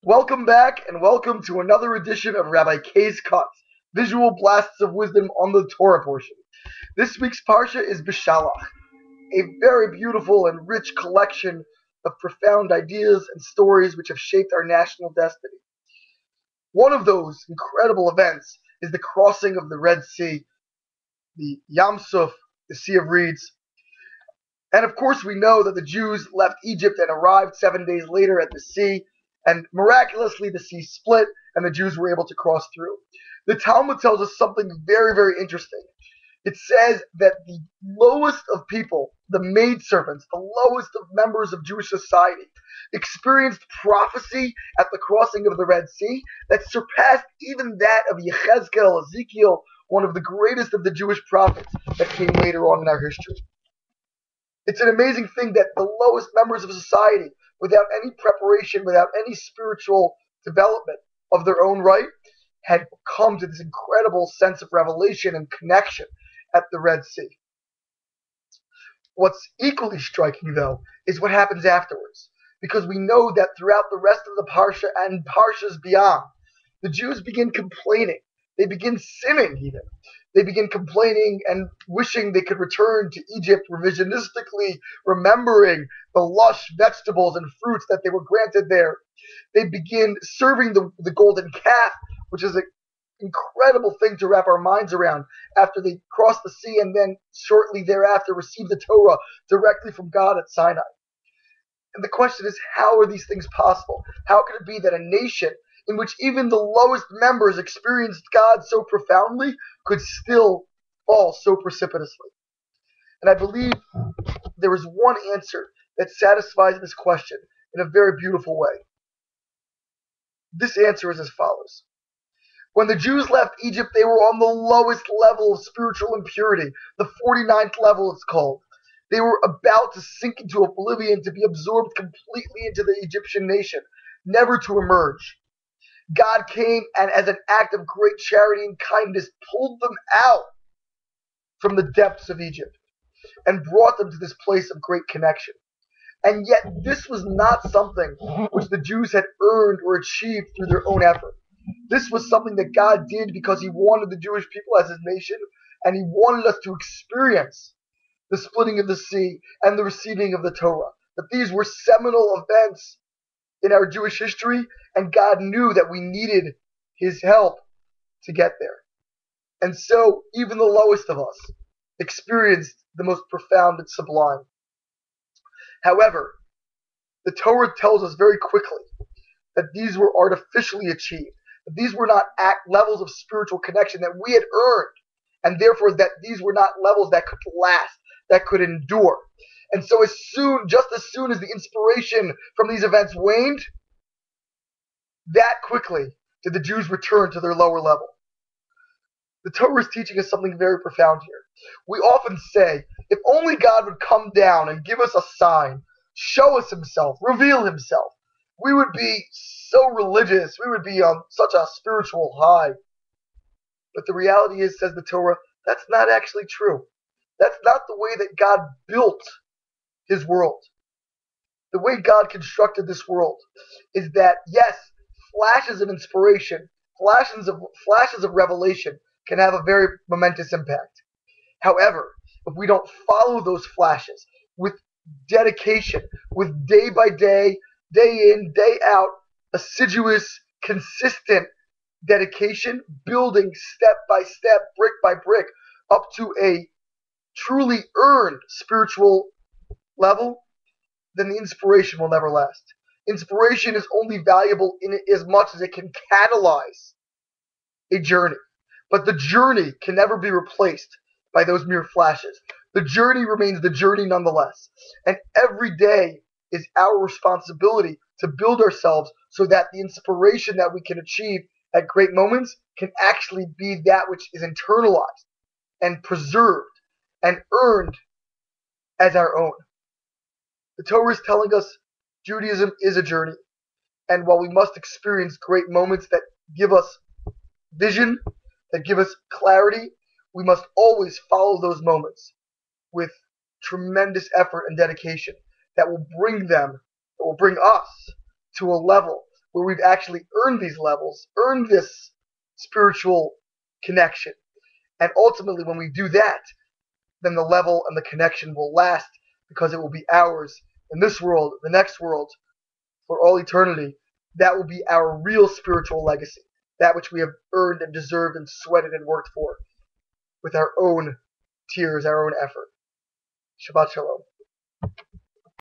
Welcome back and welcome to another edition of Rabbi K's Cuts, visual blasts of wisdom on the Torah portion. This week's parsha is Beshalach, a very beautiful and rich collection of profound ideas and stories which have shaped our national destiny. One of those incredible events is the crossing of the Red Sea, the Yam Suf, the Sea of Reeds. And of course, we know that the Jews left Egypt and arrived 7 days later at the sea, and miraculously the sea split and the Jews were able to cross through. The Talmud tells us something very, very interesting. It says that the lowest of people, the maidservants, the lowest of members of Jewish society, experienced prophecy at the crossing of the Red Sea that surpassed even that of Yechezkel, Ezekiel, one of the greatest of the Jewish prophets that came later on in our history. It's an amazing thing that the lowest members of society, without any preparation, without any spiritual development of their own right, had come to this incredible sense of revelation and connection at the Red Sea. What's equally striking, though, is what happens afterwards, because we know that throughout the rest of the Parsha and Parshas beyond, the Jews begin complaining. They begin sinning even. They begin complaining and wishing they could return to Egypt, revisionistically remembering the lush vegetables and fruits that they were granted there. They begin serving the golden calf, which is an incredible thing to wrap our minds around after they cross the sea and then shortly thereafter receive the Torah directly from God at Sinai. And the question is, how are these things possible? How can it be that a nation in which even the lowest members experienced God so profoundly could still fall so precipitously? And I believe there is one answer that satisfies this question in a very beautiful way. This answer is as follows. When the Jews left Egypt, they were on the lowest level of spiritual impurity, the 49th level it's called. They were about to sink into oblivion, to be absorbed completely into the Egyptian nation, never to emerge. God came and, as an act of great charity and kindness, pulled them out from the depths of Egypt and brought them to this place of great connection. And yet, this was not something which the Jews had earned or achieved through their own effort. This was something that God did because He wanted the Jewish people as His nation, and He wanted us to experience the splitting of the sea and the receiving of the Torah. That these were seminal events in our Jewish history, and God knew that we needed His help to get there. And so, even the lowest of us experienced the most profound and sublime. However, the Torah tells us very quickly that these were artificially achieved, that these were not levels of spiritual connection that we had earned, and therefore that these were not levels that could last, that could endure. And so just as soon as the inspiration from these events waned, that quickly did the Jews return to their lower level. The Torah is teaching us something very profound here. We often say, if only God would come down and give us a sign, show us Himself, reveal Himself, we would be so religious, we would be on such a spiritual high. But the reality is, says the Torah, that's not actually true. That's not the way that God built His world. The way God constructed this world is that, yes, flashes of inspiration, flashes of revelation can have a very momentous impact. However, if we don't follow those flashes with dedication, with day by day, day in, day out, assiduous, consistent dedication, building step by step, brick by brick, up to a truly earned spiritual level, then the inspiration will never last. Inspiration is only valuable in as much as it can catalyze a journey. But the journey can never be replaced by those mere flashes. The journey remains the journey nonetheless. And every day is our responsibility to build ourselves so that the inspiration that we can achieve at great moments can actually be that which is internalized and preserved and earned as our own. The Torah is telling us Judaism is a journey. And while we must experience great moments that give us vision, that give us clarity, we must always follow those moments with tremendous effort and dedication that will bring us to a level where we've actually earned these levels, earned this spiritual connection. And ultimately, when we do that, then the level and the connection will last because it will be ours in this world, the next world, for all eternity. That will be our real spiritual legacy, that which we have earned and deserved and sweated and worked for with our own tears, our own effort. Shabbat Shalom.